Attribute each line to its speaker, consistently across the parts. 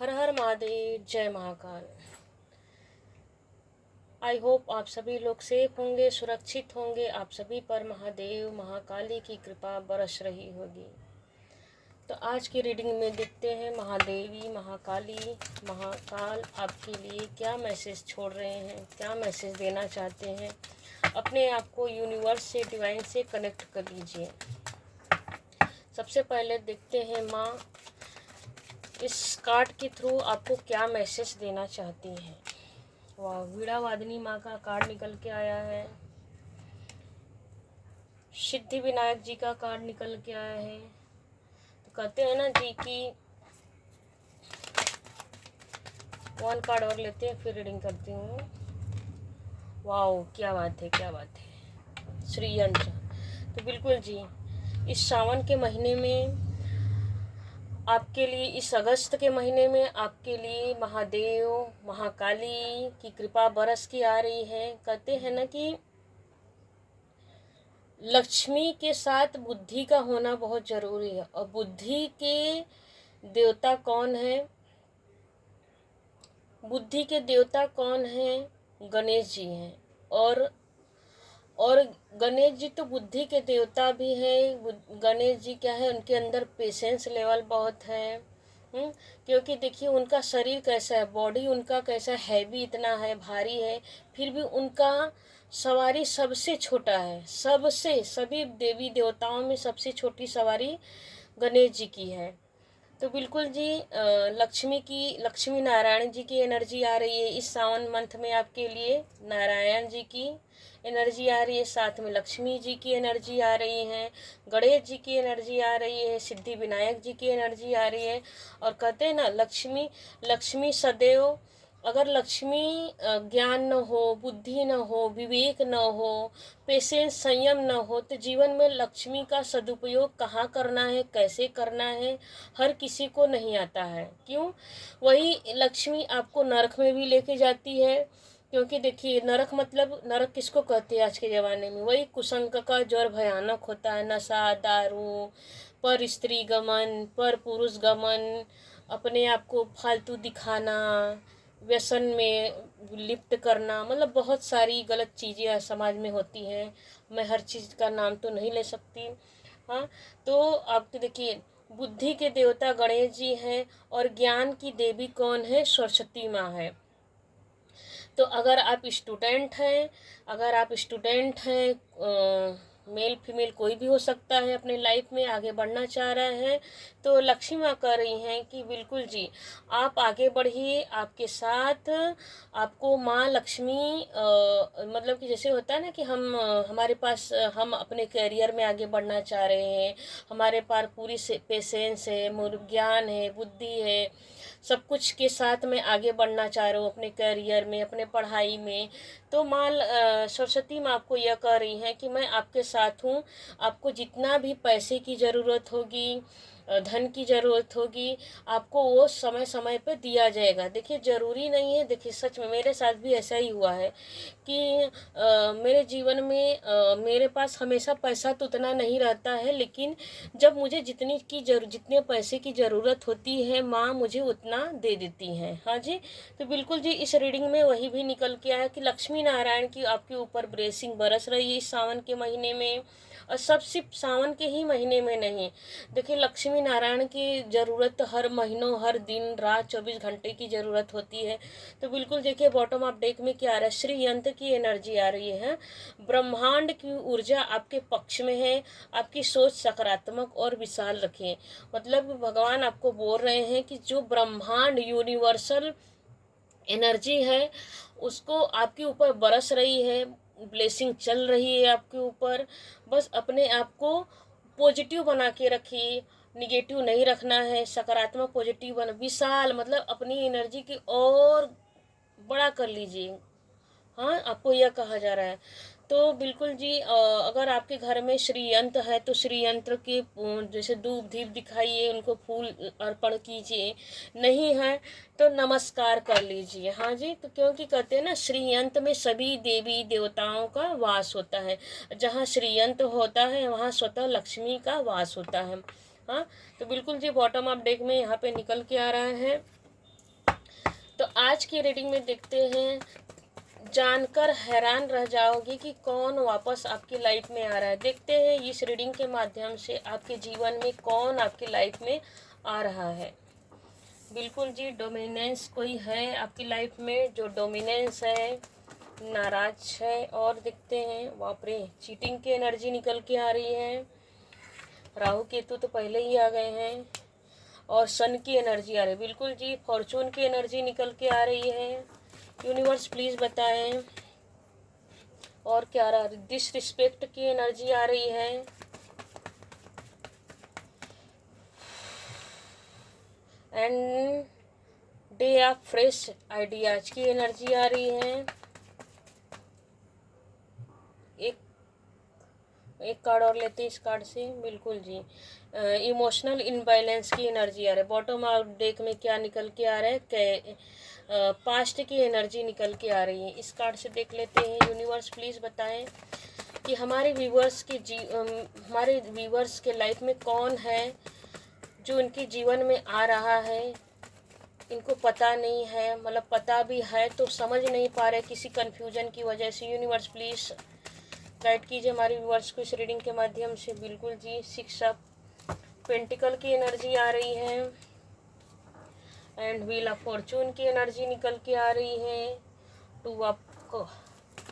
Speaker 1: हर हर महादेव, जय Mahakal. I hope आप सभी लोग सेफ होंगे, सुरक्षित होंगे। आप सभी पर महादेव महाकाली की कृपा बरस रही होगी। तो आज की रीडिंग में देखते हैं महादेवी महाकाली महाकाल आपके लिए क्या मैसेज छोड़ रहे हैं, क्या मैसेज देना चाहते हैं। अपने आप को यूनिवर्स से, डिवाइन से कनेक्ट कर लीजिए। सबसे पहले देखते हैं माँ इस कार्ड के थ्रू आपको क्या मैसेज देना चाहती हैं। वाह, वीणा वादिनी माँ का कार्ड निकल के आया है। सिद्धि विनायक जी का कार्ड निकल के आया है। तो कहते हैं ना जी कि वन कार्ड और लेते हैं, फिर रीडिंग करती हूँ। वाह, क्या बात है, क्या बात है। श्री यंत्र। तो बिल्कुल जी, इस सावन के महीने में आपके लिए, इस अगस्त के महीने में आपके लिए महादेव महाकाली की कृपा बरस की आ रही है। कहते हैं ना कि लक्ष्मी के साथ बुद्धि का होना बहुत जरूरी है। और बुद्धि के देवता कौन है? बुद्धि के देवता कौन है? गणेश जी हैं। और गणेश जी तो बुद्धि के देवता भी हैं। गणेश जी क्या है, उनके अंदर पेशेंस लेवल बहुत है। क्योंकि देखिए उनका शरीर कैसा है, बॉडी उनका कैसा हैवी, इतना है, भारी है, फिर भी उनका सवारी सबसे छोटा है। सबसे, सभी देवी देवताओं में सबसे छोटी सवारी गणेश जी की है। तो बिल्कुल जी, लक्ष्मी नारायण जी की एनर्जी आ रही है इस सावन मंथ में आपके लिए। नारायण जी की एनर्जी आ रही है, साथ में लक्ष्मी जी की एनर्जी आ रही है, गणेश जी की एनर्जी आ रही है, सिद्धि विनायक जी की एनर्जी आ रही है। और कहते हैं ना, लक्ष्मी लक्ष्मी सदैव, अगर लक्ष्मी ज्ञान न हो, बुद्धि न हो, विवेक न हो, पेशेंस, संयम न हो, तो जीवन में लक्ष्मी का सदुपयोग कहाँ करना है, कैसे करना है, हर किसी को नहीं आता है। क्यों? वही लक्ष्मी आपको नरक में भी लेके जाती है। क्योंकि देखिए, नरक मतलब, नरक किसको कहते हैं आज के ज़माने में? वही कुसंग का ज्वर भयानक होता है, नशा, दारू, पर स्त्री गमन, पर पुरुष गमन, अपने आप को फालतू दिखाना, व्यसन में लिप्त करना, मतलब बहुत सारी गलत चीज़ें समाज में होती हैं। मैं हर चीज़ का नाम तो नहीं ले सकती। हाँ, तो आप तो देखिए, बुद्धि के देवता गणेश जी हैं और ज्ञान की देवी कौन है? सरस्वती माँ है। तो अगर आप स्टूडेंट हैं, अगर आप स्टूडेंट हैं, मेल फीमेल कोई भी हो सकता है, अपने लाइफ में आगे बढ़ना चाह रहे हैं, तो लक्ष्मी माँ कह रही हैं कि बिल्कुल जी, आप आगे बढ़िए। आपके साथ आपको माँ लक्ष्मी, मतलब कि जैसे होता है ना कि हमारे पास, हम अपने करियर में आगे बढ़ना चाह रहे हैं, हमारे पास पूरी पेशेंस है, ज्ञान है, बुद्धि है, सब कुछ के साथ में आगे बढ़ना चाह रहे हो अपने करियर में, अपने पढ़ाई में, तो माँ सरस्वती माँ आपको यह कह रही हैं कि मैं आपके साथ हूँ। आपको जितना भी पैसे की ज़रूरत होगी, धन की ज़रूरत होगी, आपको वो समय समय पे दिया जाएगा। देखिए, ज़रूरी नहीं है, देखिए सच में मेरे साथ भी ऐसा ही हुआ है कि मेरे जीवन में मेरे पास हमेशा पैसा तो उतना नहीं रहता है, लेकिन जब मुझे जितने पैसे की ज़रूरत होती है, माँ मुझे उतना दे देती हैं। हाँ जी, तो बिल्कुल जी, इस रीडिंग में वही भी निकल के आया कि लक्ष्मी नारायण की आपके ऊपर ब्लेसिंग बरस रही है इस सावन के महीने में। और सब सिर्फ सावन के ही महीने में नहीं, देखिए लक्ष्मी नारायण की ज़रूरत हर महीनों, हर दिन रात 24 घंटे की ज़रूरत होती है। तो बिल्कुल देखिए, बॉटम ऑफ डेक में क्या आ रहा है? श्री यंत्र की एनर्जी आ रही है। ब्रह्मांड की ऊर्जा आपके पक्ष में है। आपकी सोच सकारात्मक और विशाल रखें। मतलब भगवान आपको बोल रहे हैं कि जो ब्रह्मांड, यूनिवर्सल एनर्जी है, उसको आपके ऊपर बरस रही है, ब्लेसिंग चल रही है आपके ऊपर। बस अपने आप को पॉजिटिव बना के रखिए, निगेटिव नहीं रखना है, सकारात्मक पॉजिटिव बना, विशाल, मतलब अपनी एनर्जी की और बड़ा कर लीजिए। हाँ, आपको यह कहा जा रहा है। तो बिल्कुल जी, अगर आपके घर में श्री यंत्र है तो श्री यंत्र के जैसे धूप दीप दिखाइए, उनको फूल अर्पण कीजिए। नहीं है तो नमस्कार कर लीजिए। हाँ जी, तो क्योंकि कहते हैं ना, श्री यंत्र में सभी देवी देवताओं का वास होता है। जहाँ श्री यंत्र होता है वहाँ स्वतः लक्ष्मी का वास होता है। हाँ, तो बिल्कुल जी, बॉटम ऑफ डेक में यहाँ पे निकल के आ रहा है आज की रीडिंग में देखते हैं, जानकर हैरान रह जाओगे कि कौन वापस आपकी लाइफ में आ रहा है। देखते हैं इस रीडिंग के माध्यम से आपके जीवन में कौन आपकी लाइफ में आ रहा है। बिल्कुल जी, डोमिनेंस कोई है आपकी लाइफ में जो डोमिनेंस है, नाराज है। और देखते हैं, बाप रे, चीटिंग की एनर्जी निकल के आ रही है। राहु केतु तो पहले ही आ गए हैं। और सन की एनर्जी आ रही है। बिल्कुल जी, फॉर्चून की एनर्जी निकल के आ रही है। यूनिवर्स प्लीज़ बताएं और क्या रहा। डिसरिस्पेक्ट की एनर्जी आ रही है। And day of fresh ideas की एनर्जी आ रही है। एक कार्ड और लेते हैं इस कार्ड से। बिल्कुल जी, इमोशनल इनबैलेंस की एनर्जी आ रही है। बॉटम ऑफ डेक में क्या निकल के आ रहा है, पास्ट की एनर्जी निकल के आ रही है। इस कार्ड से देख लेते हैं। यूनिवर्स प्लीज़ बताएं कि हमारे व्यूवर्स के लाइफ में कौन है जो उनके जीवन में आ रहा है। इनको पता नहीं है, मतलब पता भी है तो समझ नहीं पा रहे किसी कन्फ्यूजन की वजह से। यूनिवर्स प्लीज़ गाइड कीजिए हमारे व्यूअर्स को इस रीडिंग के माध्यम से। बिल्कुल जी, 6 ऑफ पेंटिकल की एनर्जी आ रही है। एंड व्हील ऑफ फॉर्चून की एनर्जी निकल के आ रही है। 2 ऑफ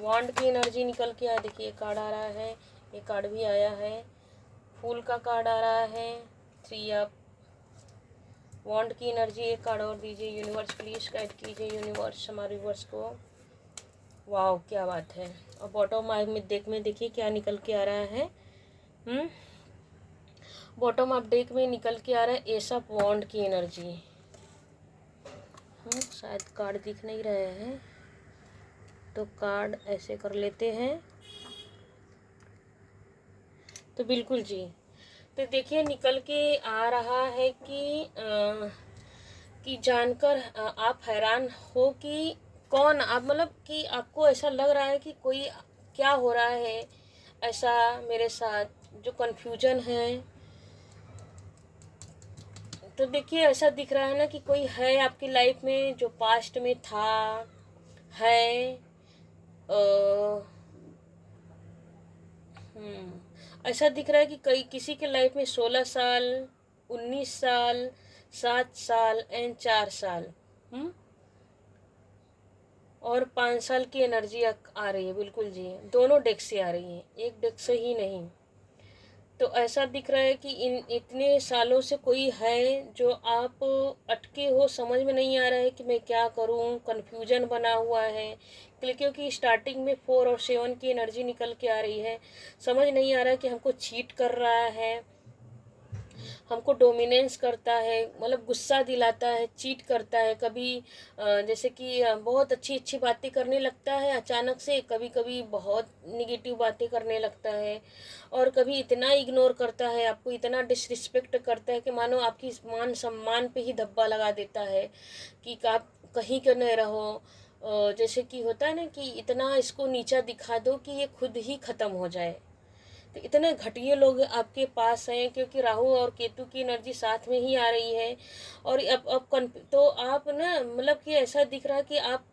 Speaker 1: वॉन्ड की एनर्जी निकल के आ, देखिए कार्ड आ रहा है, ये कार्ड भी आया है। फूल का कार्ड आ रहा है। 3 ऑफ वॉन्ड की एनर्जी, एक कार्ड और दीजिए यूनिवर्स प्लीज़ गाइड कीजिए यूनिवर्स हमारे व्यूअर्स को। वाह क्या बात है। और बॉटम में देखिए क्या निकल के आ रहा है। बॉटम ऑफ डेक में निकल के आ रहा है एस ऑफ वॉन्ड की एनर्जी। शायद कार्ड दिख नहीं रहे हैं तो कार्ड ऐसे कर लेते हैं। तो बिल्कुल जी, तो देखिए निकल के आ रहा है कि जानकर आप हैरान हो कि कौन आप, मतलब कि आपको ऐसा लग रहा है कि कोई क्या हो रहा है ऐसा मेरे साथ, जो कन्फ्यूजन है। तो देखिए ऐसा दिख रहा है ना कि कोई है आपकी लाइफ में जो पास्ट में था, है। ऐसा दिख रहा है कि किसी के लाइफ में 16 साल, 19 साल, 7 साल एंड 4 साल और 5 साल की एनर्जी आ रही है। बिल्कुल जी, दोनों डेक से आ रही है, एक डेक से ही नहीं। तो ऐसा दिख रहा है कि इतने सालों से कोई है जो आप अटके हो, समझ में नहीं आ रहा है कि मैं क्या करूं, कन्फ्यूजन बना हुआ है। क्योंकि स्टार्टिंग में 4 और 7 की एनर्जी निकल के आ रही है। समझ नहीं आ रहा है कि हमको चीट कर रहा है, हमको डोमिनेंस करता है, मतलब गुस्सा दिलाता है, चीट करता है। कभी जैसे कि बहुत अच्छी अच्छी बातें करने लगता है अचानक से, कभी कभी बहुत निगेटिव बातें करने लगता है, और कभी इतना इग्नोर करता है आपको, इतना डिसरिस्पेक्ट करता है कि मानो आपकी मान सम्मान पे ही धब्बा लगा देता है कि आप कहीं के न रहो। जैसे कि होता है ना कि इतना इसको नीचा दिखा दो कि ये खुद ही ख़त्म हो जाए। तो इतने घटिया लोग आपके पास हैं, क्योंकि राहु और केतु की एनर्जी साथ में ही आ रही है। और अब तो आप ना, मतलब कि ऐसा दिख रहा है कि आप,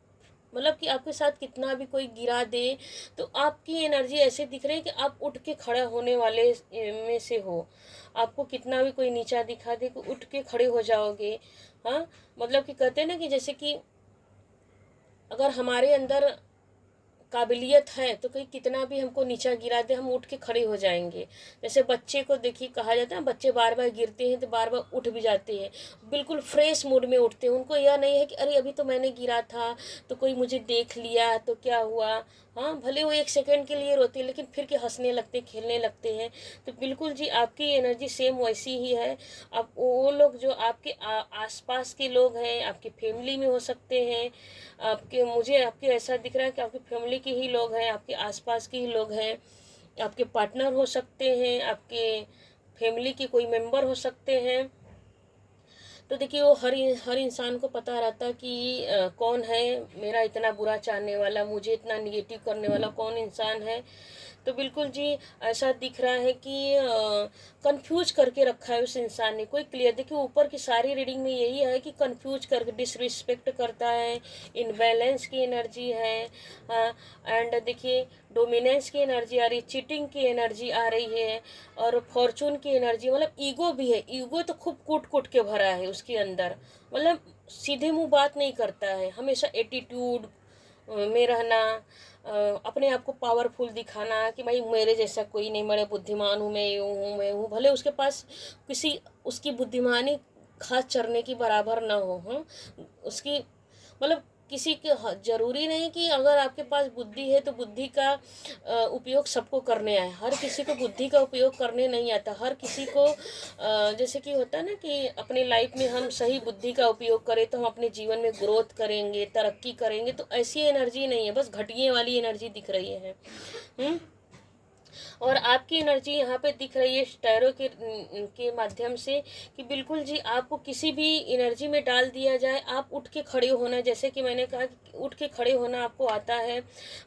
Speaker 1: मतलब कि आपके साथ कितना भी कोई गिरा दे तो आपकी एनर्जी ऐसे दिख रही है कि आप उठ के खड़ा होने वाले में से हो। आपको कितना भी कोई नीचा दिखा दे कि उठ के खड़े हो जाओगे। हाँ, मतलब कि कहते हैं ना कि जैसे कि अगर हमारे अंदर काबिलियत है तो कोई कितना भी हमको नीचा गिरा दे, हम उठ के खड़े हो जाएंगे। जैसे बच्चे को देखिए, कहा जाता है बच्चे बार बार गिरते हैं तो बार बार उठ भी जाते हैं, बिल्कुल फ्रेश मूड में उठते हैं। उनको यह नहीं है कि अरे अभी तो मैंने गिरा था तो कोई मुझे देख लिया तो क्या हुआ। हाँ, भले वो 1 सेकंड के लिए रोते हैं लेकिन फिर के हंसने लगते, खेलने लगते हैं। तो बिल्कुल जी, आपकी एनर्जी सेम वैसी ही है। आप वो लोग जो आपके आसपास के लोग हैं, आपकी फैमिली में हो सकते हैं, मुझे आपके ऐसा दिख रहा है कि आपकी फैमिली के ही लोग हैं, आपके आसपास के ही लोग हैं, आपके पार्टनर हो सकते हैं, आपके फैमिली के कोई मेंबर हो सकते हैं। तो देखिए वो हर इंसान को पता रहता है कि कौन है मेरा इतना बुरा चाहने वाला, मुझे इतना निगेटिव करने वाला कौन इंसान है। तो बिल्कुल जी ऐसा दिख रहा है कि कंफ्यूज करके रखा है उस इंसान ने, कोई क्लियर, देखिए ऊपर की सारी रीडिंग में यही है कि कंफ्यूज करके डिसरिस्पेक्ट करता है, इनबैलेंस की एनर्जी है, एंड देखिए डोमिनेंस की एनर्जी आ रही, चीटिंग की एनर्जी आ रही है, और फॉर्चून की एनर्जी, मतलब ईगो भी है, ईगो तो खूब कूट कूट के भरा है उसके अंदर, मतलब सीधे मुंह बात नहीं करता है, हमेशा एटीट्यूड में रहना, अपने आप को पावरफुल दिखाना कि भाई मेरे जैसा कोई नहीं, बड़े बुद्धिमान हूँ, मैं यूँ हूँ, मैं हूँ, भले उसके पास किसी उसकी बुद्धिमानी घास चरने की बराबर ना हो, उसकी मतलब किसी के जरूरी नहीं कि अगर आपके पास बुद्धि है तो बुद्धि का उपयोग सबको करने आए, हर किसी को बुद्धि का उपयोग करने नहीं आता, हर किसी को जैसे कि होता है ना कि अपने लाइफ में हम सही बुद्धि का उपयोग करें तो हम अपने जीवन में ग्रोथ करेंगे, तरक्की करेंगे, तो ऐसी एनर्जी नहीं है, बस घटिए वाली एनर्जी दिख रही है। और आपकी एनर्जी यहाँ पे दिख रही है टैरो के माध्यम से कि बिल्कुल जी आपको किसी भी एनर्जी में डाल दिया जाए, आप उठ के खड़े होना, जैसे कि मैंने कहा कि उठ के खड़े होना आपको आता है,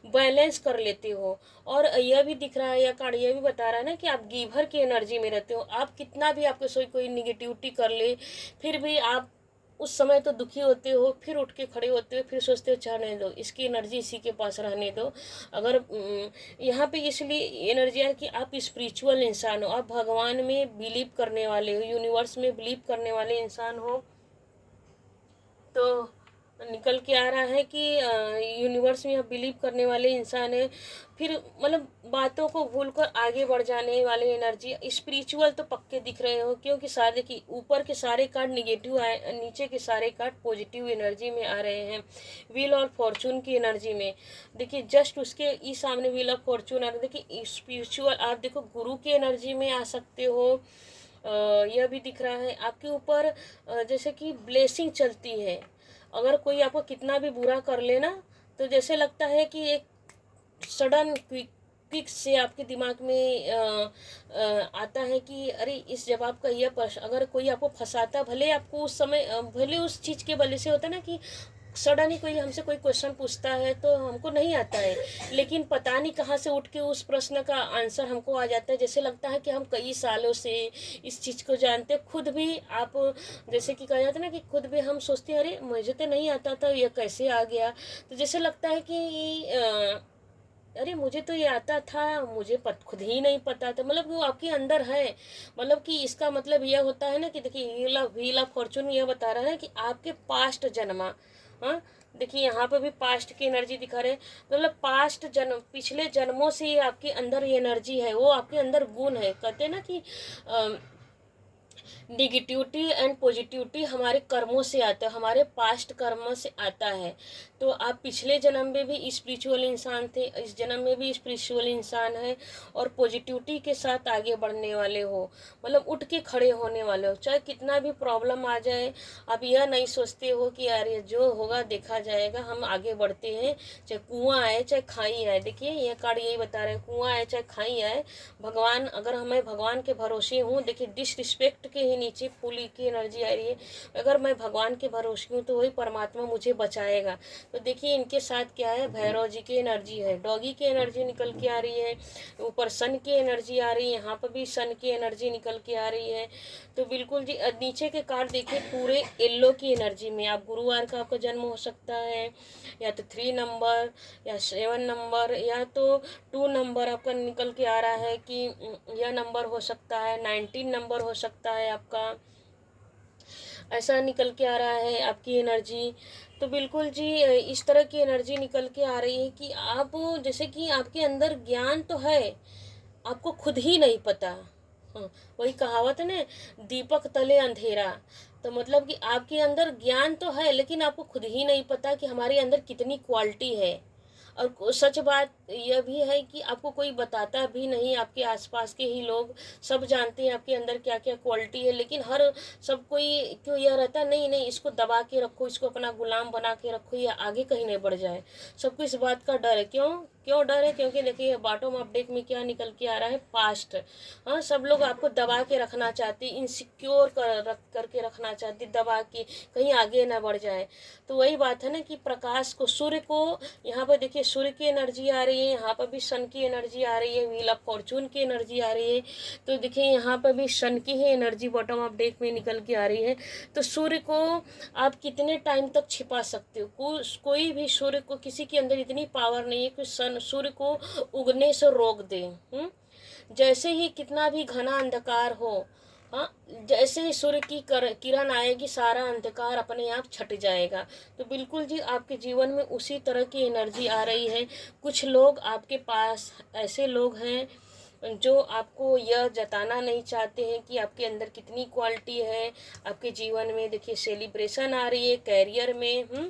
Speaker 1: बैलेंस कर लेते हो। और यह भी दिख रहा है, यह कार्ड यह भी बता रहा है ना कि आप गिवर की एनर्जी में रहते हो, आप कितना भी आपके कोई निगेटिविटी कर ले फिर भी आप उस समय तो दुखी होते हो, फिर उठ के खड़े होते हो, फिर सोचते हो चाहने दो, इसकी एनर्जी इसी के पास रहने दो। अगर यहाँ पे इसलिए एनर्जी है कि आप स्पिरिचुअल इंसान हो, आप भगवान में बिलीव करने वाले हो, यूनिवर्स में बिलीव करने वाले इंसान हो, तो निकल के आ रहा है कि यूनिवर्स में आप बिलीव करने वाले इंसान है, फिर मतलब बातों को भूलकर आगे बढ़ जाने वाले एनर्जी, स्पिरिचुअल तो पक्के दिख रहे हो, क्योंकि सारे की ऊपर के सारे कार्ड निगेटिव आए, नीचे के सारे कार्ड पॉजिटिव एनर्जी में आ रहे हैं, व्हील और फॉर्चून की एनर्जी में। देखिए जस्ट उसके ई सामने व्हील ऑफ फॉर्चून आ रहा है, देखिए स्पिरिचुअल आप देखो गुरु की एनर्जी में आ सकते हो। यह भी दिख रहा है आपके ऊपर जैसे कि ब्लेसिंग चलती है, अगर कोई आपको कितना भी बुरा कर लेना तो जैसे लगता है कि एक सडन क्विक से आपके दिमाग में आता है कि अरे इस जवाब का यह प्रश्न, अगर कोई आपको फंसाता, भले आपको उस समय भले उस चीज़ के वजह से होता है ना कि सडन ही कोई हमसे कोई क्वेश्चन पूछता है तो हमको नहीं आता है, लेकिन पता नहीं कहाँ से उठ के उस प्रश्न का आंसर हमको आ जाता है, जैसे लगता है कि हम कई सालों से इस चीज़ को जानते हैं, खुद भी आप जैसे कि कहा जाता है ना कि खुद भी हम सोचते हैं अरे मुझे तो नहीं आता था, ये कैसे आ गया, तो जैसे लगता है कि अरे मुझे तो ये आता था, मुझे खुद ही नहीं पता था, मतलब वो आपके अंदर है, मतलब कि इसका मतलब यह होता है ना कि देखिए व्हील ऑफ फॉर्चून यह बता रहा है कि आपके पास्ट जन्मा, हाँ देखिए यहाँ पे भी पास्ट की एनर्जी दिखा रहे हैं, मतलब पास्ट जन्म पिछले जन्मों से ये आपके अंदर ये एनर्जी है, वो आपके अंदर गुण है, कहते हैं ना कि निगेटिविटी एंड पॉजिटिविटी हमारे कर्मों से आता है, हमारे पास्ट कर्मों से आता है, तो आप पिछले जन्म में भी स्पिरिचुअल इंसान थे, इस जन्म में भी स्पिरिचुअल इंसान है, और पॉजिटिविटी के साथ आगे बढ़ने वाले हो, मतलब उठ के खड़े होने वाले हो, चाहे कितना भी प्रॉब्लम आ जाए, आप यह नहीं सोचते हो कि यार ये जो होगा देखा जाएगा, हम आगे बढ़ते हैं, चाहे कुआं आए चाहे खाई आए, देखिए यह कार्ड यही बता रहे हैं, कुआं आए चाहे खाई आए, भगवान अगर हमें भगवान के भरोसे हूँ, देखिए डिसरिस्पेक्ट के ही नीचे फुल की एनर्जी आ रही है, अगर मैं भगवान के भरोसे हूँ तो वही परमात्मा मुझे बचाएगा, तो देखिए इनके साथ क्या है, भैरव जी की एनर्जी है, डॉगी की एनर्जी निकल के आ रही है, ऊपर सन की एनर्जी आ रही है, यहाँ पर भी सन की एनर्जी निकल के आ रही है, तो बिल्कुल जी नीचे के कार्ड देखिए पूरे येलो की एनर्जी में, आप गुरुवार का आपका जन्म हो सकता है, या तो 3 नंबर या 7 नंबर या तो 2 नंबर आपका निकल के आ रहा है कि यह नंबर हो सकता है, 19 नंबर हो सकता है आपका, ऐसा निकल के आ रहा है आपकी एनर्जी, तो बिल्कुल जी इस तरह की एनर्जी निकल के आ रही है कि आप जैसे कि आपके अंदर ज्ञान तो है, आपको खुद ही नहीं पता। हाँ, वही कहावत है ना, दीपक तले अंधेरा, तो मतलब कि आपके अंदर ज्ञान तो है लेकिन आपको खुद ही नहीं पता कि हमारे अंदर कितनी क्वालिटी है, और सच बात यह भी है कि आपको कोई बताता भी नहीं, आपके आसपास के ही लोग सब जानते हैं आपके अंदर क्या क्या क्वालिटी है, लेकिन हर सब कोई क्यों यह रहता नहीं नहीं इसको दबा के रखो, इसको अपना गुलाम बना के रखो, या आगे कहीं नहीं बढ़ जाए, सबको इस बात का डर है, क्यों क्यों डर है? क्योंकि देखिए बॉटम ऑफ डेक में क्या निकल के आ रहा है, पास्ट। हाँ, सब लोग आपको दबा के रखना चाहते, इनसिक्योर करके रखना चाहते, दबा के कहीं आगे ना बढ़ जाए। तो वही बात है ना कि प्रकाश को, सूर्य को, यहाँ पर देखिए सूर्य की एनर्जी आ रही है, यहाँ पर भी सन की एनर्जी आ रही है, व्हील ऑफ फॉर्चून की एनर्जी आ रही है। तो देखिए यहाँ पर भी सन की ही एनर्जी बॉटम ऑफ डेक में निकल के आ रही है। तो सूर्य को आप कितने टाइम तक छिपा सकते हो? कोई भी सूर्य को, किसी के अंदर इतनी पावर नहीं है कि सूर्य को उगने से रोक दे। जैसे ही कितना भी घना अंधकार हो, हाँ, जैसे ही सूर्य की किरण आएगी, सारा अंधकार अपने आप छट जाएगा। तो बिल्कुल जी आपके जीवन में उसी तरह की एनर्जी आ रही है। कुछ लोग आपके पास ऐसे लोग हैं जो आपको यह जताना नहीं चाहते हैं कि आपके अंदर कितनी क्वालिटी है। आपके जीवन में देखिए सेलिब्रेशन आ रही है, कैरियर में,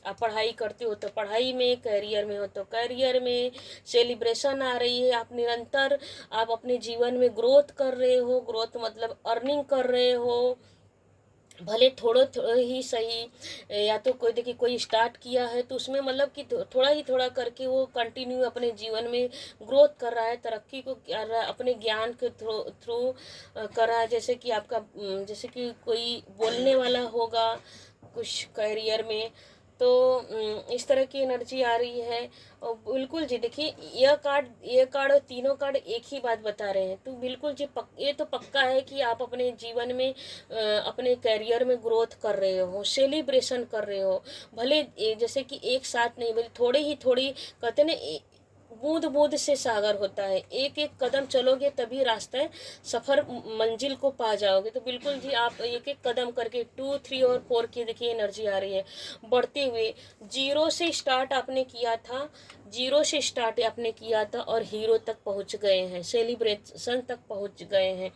Speaker 1: आप पढ़ाई करते हो तो पढ़ाई में, कैरियर में हो तो कैरियर में सेलिब्रेशन आ रही है। आप निरंतर, आप अपने जीवन में ग्रोथ कर रहे हो, ग्रोथ मतलब अर्निंग कर रहे हो, भले थोड़ा ही सही। या तो कोई देखिए कोई स्टार्ट किया है तो उसमें मतलब कि थोड़ा ही थोड़ा करके वो कंटिन्यू अपने जीवन में ग्रोथ कर रहा है, तरक्की को कर रहा है, अपने ज्ञान के थ्रू कर रहा है। जैसे कि आपका जैसे कि कोई बोलने वाला होगा कुछ कैरियर में, तो इस तरह की एनर्जी आ रही है। और बिल्कुल जी देखिए ये कार्ड और तीनों कार्ड एक ही बात बता रहे हैं। तो बिल्कुल जी ये तो पक्का है कि आप अपने जीवन में अपने कैरियर में ग्रोथ कर रहे हो, सेलिब्रेशन कर रहे हो। भले जैसे कि एक साथ नहीं, भले थोड़ी कहते ना, बूंद बूंद से सागर होता है। एक एक कदम चलोगे तभी रास्ता सफ़र मंजिल को पा जाओगे। तो बिल्कुल जी आप एक एक कदम करके 2, 3 और 4 की देखिए एनर्जी आ रही है बढ़ते हुए। जीरो से स्टार्ट आपने किया था, और हीरो तक पहुंच गए हैं, सेलिब्रेशन तक पहुंच गए हैं।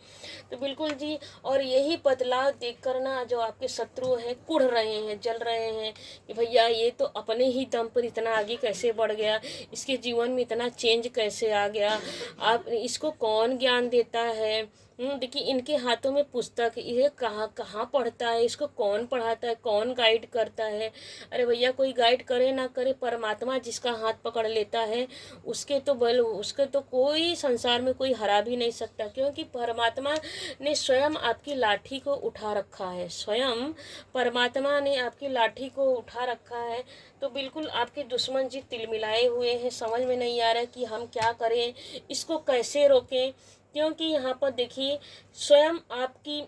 Speaker 1: तो बिल्कुल जी, और यही बदलाव देख कर ना जो आपके शत्रु हैं कुढ़ रहे हैं, जल रहे हैं कि भैया ये तो अपने ही दम पर इतना आगे कैसे बढ़ गया, इसके जीवन में इतना चेंज कैसे आ गया, आप इसको कौन ज्ञान देता है। देखिए इनके हाथों में पुस्तक, ये कहाँ पढ़ता है, इसको कौन पढ़ाता है, कौन गाइड करता है। अरे भैया कोई गाइड करे ना करे, परमात्मा जिसका हाथ पकड़ लेता है उसके तो कोई संसार में कोई हरा भी नहीं सकता। क्योंकि परमात्मा ने स्वयं आपकी लाठी को उठा रखा है, स्वयं परमात्मा ने आपकी लाठी को उठा रखा है। तो बिल्कुल आपके दुश्मन जी तिलमिलाए हुए हैं, समझ में नहीं आ रहा है कि हम क्या करें, इसको कैसे रोकें। क्योंकि यहाँ पर देखिए स्वयं आपकी,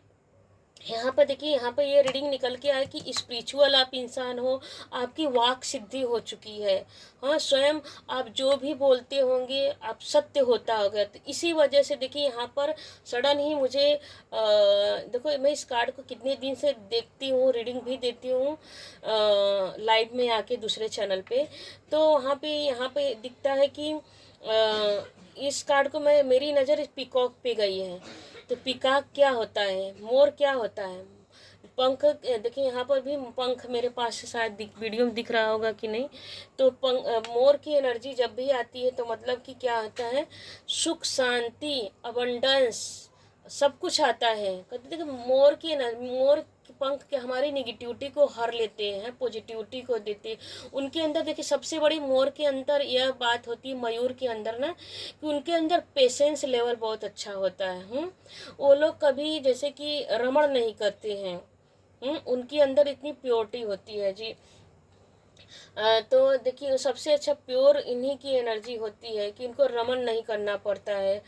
Speaker 1: यहाँ पर देखिए यहाँ पर ये रीडिंग निकल के आए कि स्पिरिचुअल आप इंसान हो, आपकी वाक सिद्धि हो चुकी है। हाँ, स्वयं आप जो भी बोलते होंगे आप सत्य होता होगा। तो इसी वजह से देखिए यहाँ पर सडन ही मुझे देखो, मैं इस कार्ड को कितने दिन से देखती हूँ, रीडिंग भी देती हूँ लाइव में आके दूसरे चैनल पे। तो यहाँ पे दिखता है कि इस कार्ड को मेरी नज़र पीकॉक पे गई है। तो पीकॉक क्या होता है, मोर क्या होता है, पंख। देखिए यहाँ पर भी पंख मेरे पास शायद वीडियो में दिख रहा होगा कि नहीं। तो मोर की एनर्जी जब भी आती है तो मतलब कि क्या होता है, सुख, शांति, अबंडेंस, सब कुछ आता है। कहते देखिए मोर पंख के हमारी निगेटिविटी को हर लेते हैं, पॉजिटिविटी को देते हैं। उनके अंदर देखिए सबसे बड़ी मोर के अंदर यह बात होती है, मयूर के अंदर ना, कि उनके अंदर पेशेंस लेवल बहुत अच्छा होता है। वो लोग कभी जैसे कि रमण नहीं करते हैं। उनके अंदर इतनी प्योरिटी होती है जी। तो देखिए सबसे अच्छा प्योर इन्हीं की एनर्जी होती है कि उनको रमन नहीं करना पड़ता है।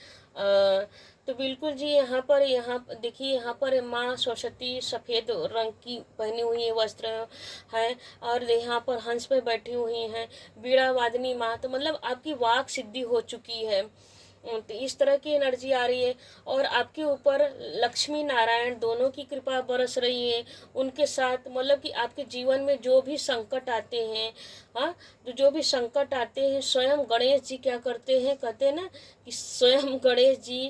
Speaker 1: तो बिल्कुल जी यहाँ देखिए यहाँ पर माँ सरस्वती सफ़ेद रंग की पहनी हुई वस्त्र है, और यहाँ पर हंस पे बैठी हुई हैं, बीड़ा वादनी माँ। तो मतलब आपकी वाक सिद्धि हो चुकी है। तो इस तरह की एनर्जी आ रही है। और आपके ऊपर लक्ष्मी नारायण दोनों की कृपा बरस रही है। उनके साथ मतलब कि आपके जीवन में जो भी संकट आते हैं, हाँ, तो जो भी संकट आते हैं स्वयं गणेश जी क्या करते हैं, कहते हैं ना कि स्वयं गणेश जी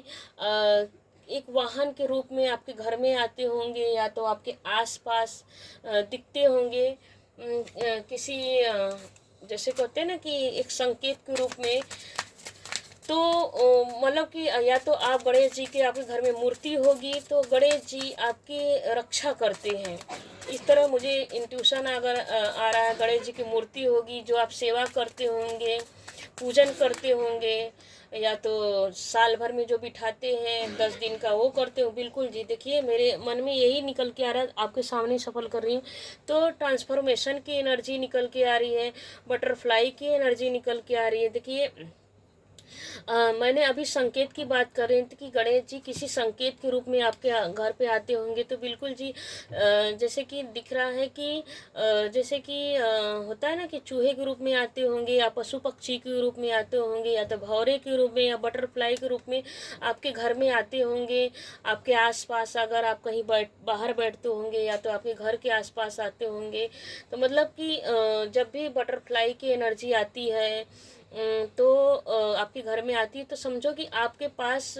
Speaker 1: एक वाहन के रूप में आपके घर में आते होंगे, या तो आपके आसपास दिखते होंगे किसी जैसे कहते हैं ना कि एक संकेत के रूप में। तो मतलब कि या तो आप गणेश जी के आपके घर में मूर्ति होगी तो गणेश जी आपकी रक्षा करते हैं। इस तरह मुझे इंट्यूशन अगर आ रहा है, गणेश जी की मूर्ति होगी जो आप सेवा करते होंगे, पूजन करते होंगे, या तो साल भर में जो बिठाते हैं 10 दिन का वो करते हो। बिल्कुल जी, देखिए मेरे मन में यही निकल के आ रहा है, आपके सामने सफल कर रही हूँ। तो ट्रांसफॉर्मेशन की एनर्जी निकल के आ रही है, बटरफ्लाई की एनर्जी निकल के आ रही है। देखिए मैंने अभी संकेत की बात कर रही थी कि गणेश जी किसी संकेत के रूप में आपके घर पे आते होंगे। तो बिल्कुल जी जैसे कि दिख रहा है कि जैसे कि होता है ना कि चूहे के रूप में आते होंगे, या पशु पक्षी के रूप में आते होंगे, या तो भौरे के रूप में, या बटरफ्लाई के रूप में आपके घर में आते होंगे। आपके आसपास अगर आप कहीं बाहर बैठते होंगे, या तो आपके घर के आसपास आते होंगे। तो मतलब कि जब भी बटरफ्लाई की एनर्जी आती है तो आपके घर में आती है, तो समझो कि आपके पास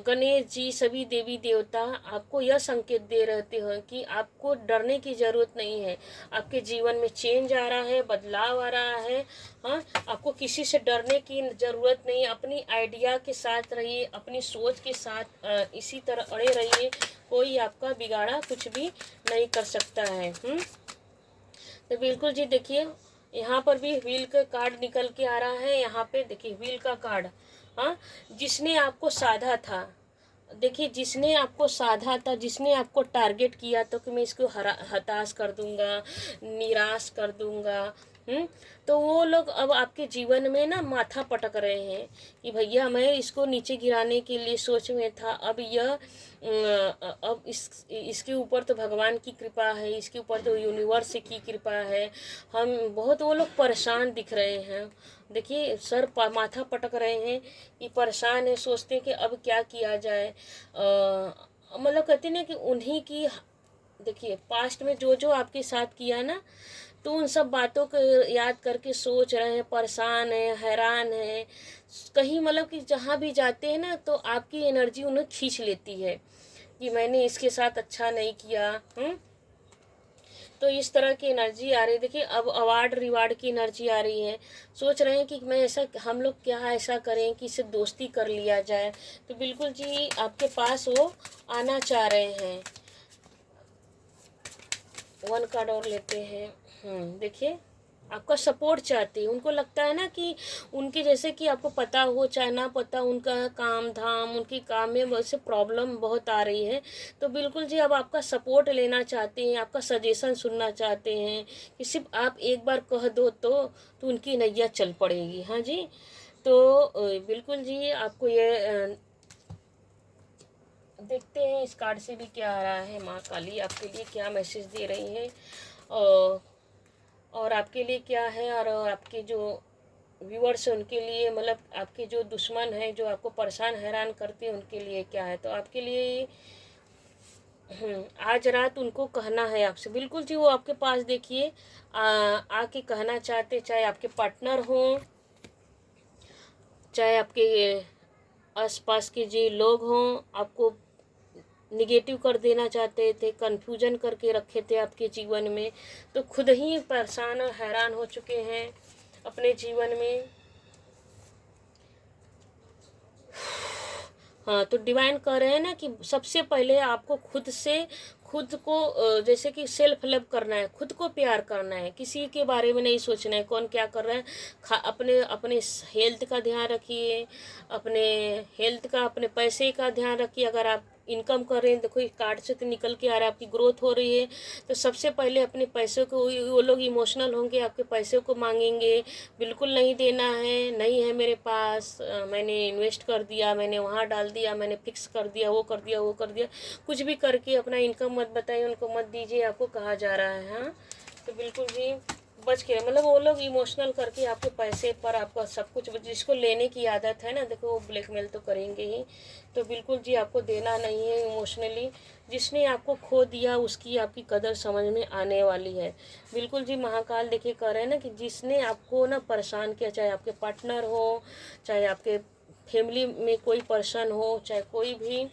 Speaker 1: गणेश जी, सभी देवी देवता आपको यह संकेत दे रहते हैं कि आपको डरने की ज़रूरत नहीं है। आपके जीवन में चेंज आ रहा है, बदलाव आ रहा है। हाँ, आपको किसी से डरने की ज़रूरत नहीं है। अपनी आइडिया के साथ रहिए, अपनी सोच के साथ इसी तरह अड़े रहिए। कोई आपका बिगाड़ा कुछ भी नहीं कर सकता है। तो बिल्कुल जी, देखिए यहाँ पर भी व्हील का कार्ड निकल के आ रहा है। यहाँ पे देखिए व्हील का कार्ड। हाँ, जिसने आपको साधा था, देखिए जिसने आपको साधा था, जिसने आपको टारगेट किया तो कि मैं इसको हताश कर दूंगा, निराश कर दूंगा, तो वो लोग अब आपके जीवन में ना माथा पटक रहे हैं कि भैया मैं इसको नीचे गिराने के लिए सोच में था। अब यह अब इसके ऊपर तो भगवान की कृपा है, इसके ऊपर तो यूनिवर्स की कृपा है। हम बहुत, वो लोग परेशान दिख रहे हैं। देखिए माथा पटक रहे हैं कि परेशान है, सोचते हैं कि अब क्या किया जाए। मतलब कहते हैं ना कि उन्हीं की, देखिए पास्ट में जो जो आपके साथ किया ना, तो उन सब बातों को याद करके सोच रहे हैं, परेशान है, हैरान है। कहीं मतलब कि जहाँ भी जाते हैं ना, तो आपकी एनर्जी उन्हें खींच लेती है कि मैंने इसके साथ अच्छा नहीं किया। तो इस तरह की एनर्जी आ रही है। देखिए अब अवार्ड रिवार्ड की एनर्जी आ रही है। सोच रहे हैं कि मैं ऐसा, हम लोग क्या ऐसा करें कि इससे दोस्ती कर लिया जाए। तो बिल्कुल जी आपके पास वो आना चाह रहे हैं। 1 कार्ड और लेते हैं। देखिए आपका सपोर्ट चाहते हैं। उनको लगता है ना कि उनके, जैसे कि आपको पता हो चाहे ना पता, उनका काम धाम, उनकी काम में वैसे प्रॉब्लम बहुत आ रही है। तो बिल्कुल जी अब आपका सपोर्ट लेना चाहते हैं, आपका सजेशन सुनना चाहते हैं कि सिर्फ आप एक बार कह दो तो उनकी नैया चल पड़ेगी। हाँ जी, तो बिल्कुल जी आपको ये देखते हैं इस कार्ड से भी क्या आ रहा है। माँ काली आपके लिए क्या मैसेज दे रही है, और आपके लिए क्या है, और आपके जो व्यूअर्स हैं उनके लिए, मतलब आपके जो दुश्मन हैं जो आपको परेशान हैरान करते हैं उनके लिए क्या है। तो आपके लिए आज रात उनको कहना है आपसे। बिल्कुल जी वो आपके पास देखिए आके कहना चाहते, चाहे आपके पार्टनर हों, चाहे आपके आसपास के जो लोग हों, आपको निगेटिव कर देना चाहते थे, कन्फ्यूजन करके रखे थे आपके जीवन में। तो खुद ही परेशान और हैरान हो चुके हैं अपने जीवन में। हाँ, तो डिवाइन कह रहे हैं ना कि सबसे पहले आपको खुद को जैसे कि सेल्फ लव करना है, खुद को प्यार करना है, किसी के बारे में नहीं सोचना है कौन क्या कर रहा है। अपने अपने हेल्थ का ध्यान रखिए, अपने हेल्थ का, अपने पैसे का ध्यान रखिए। अगर आप इनकम कर रहे हैं, देखो कार्ड से तो निकल के आ रहा है आपकी ग्रोथ हो रही है। तो सबसे पहले अपने पैसों को, वो लोग इमोशनल होंगे, आपके पैसों को मांगेंगे, बिल्कुल नहीं देना है, नहीं है मेरे पास, मैंने इन्वेस्ट कर दिया, मैंने वहाँ डाल दिया, मैंने फिक्स कर दिया, वो कर दिया, वो कर दिया। कुछ भी करके अपना इनकम मत बताइए, उनको मत दीजिए, आपको कहा जा रहा है। हाँ, तो बिल्कुल भी बच के, मतलब वो लोग इमोशनल करके आपके पैसे पर, आपका सब कुछ, जिसको लेने की आदत है ना, देखो वो ब्लैकमेल तो करेंगे ही। तो बिल्कुल जी आपको देना नहीं है इमोशनली। जिसने आपको खो दिया उसकी आपकी कदर समझ में आने वाली है। बिल्कुल जी महाकाल देखिए कह रहे हैं ना कि जिसने आपको ना परेशान किया, चाहे आपके पार्टनर हो, चाहे आपके फैमिली में कोई पर्सन हो, चाहे कोई भी,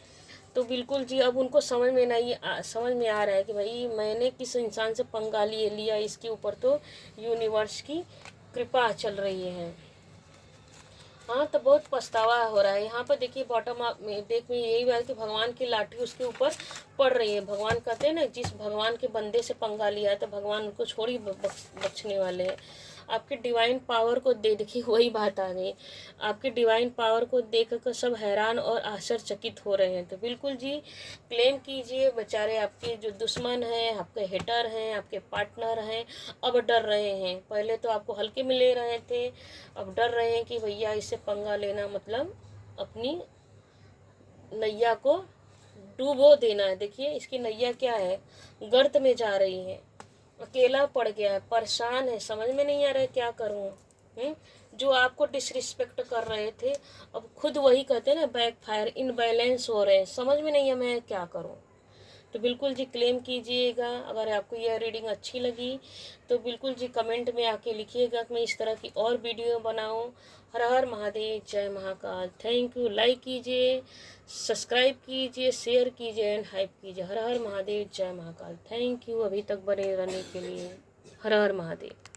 Speaker 1: तो बिल्कुल जी अब उनको समझ में आ रहा है कि भाई मैंने किस इंसान से पंगा लिया, इसके ऊपर तो यूनिवर्स की कृपा चल रही है। हाँ, तो बहुत पछतावा हो रहा है। यहाँ पर देखिए बॉटम अप में देख में यही बात कि भगवान की लाठी उसके ऊपर पड़ रही है। भगवान कहते हैं ना, जिस भगवान के बंदे से पंगा लिया है तो भगवान उनको छोड़ ही बख्शने वाले हैं। आपके डिवाइन पावर को देखिए, वही बात आ गई। आपके डिवाइन पावर को देख कर सब हैरान और आश्चर्यचकित हो रहे हैं। तो बिल्कुल जी क्लेम कीजिए, बेचारे आपके जो दुश्मन हैं, आपके हेटर हैं, आपके पार्टनर हैं, अब डर रहे हैं। पहले तो आपको हल्के में ले रहे थे, अब डर रहे हैं कि भैया इससे पंगा लेना मतलब अपनी नैया को डूबो देना है। देखिए इसकी नैया क्या है, गर्त में जा रही है, अकेला पड़ गया है, परेशान है, समझ में नहीं आ रहा है क्या करूँ। जो आपको डिसरिस्पेक्ट कर रहे थे अब खुद वही कहते हैं ना, बैक फायर, इनबैलेंस हो रहे हैं, समझ में नहीं है मैं क्या करूँ। तो बिल्कुल जी क्लेम कीजिएगा। अगर आपको यह रीडिंग अच्छी लगी तो बिल्कुल जी कमेंट में आके लिखिएगा कि मैं इस तरह की और वीडियो बनाऊं। हर हर महादेव, जय महाकाल। Thank you. लाइक कीजिए, सब्सक्राइब कीजिए, शेयर कीजिए एंड हाइप कीजिए। हर हर महादेव, जय महाकाल। थैंक यू अभी तक बने रहने के लिए। हर हर महादेव।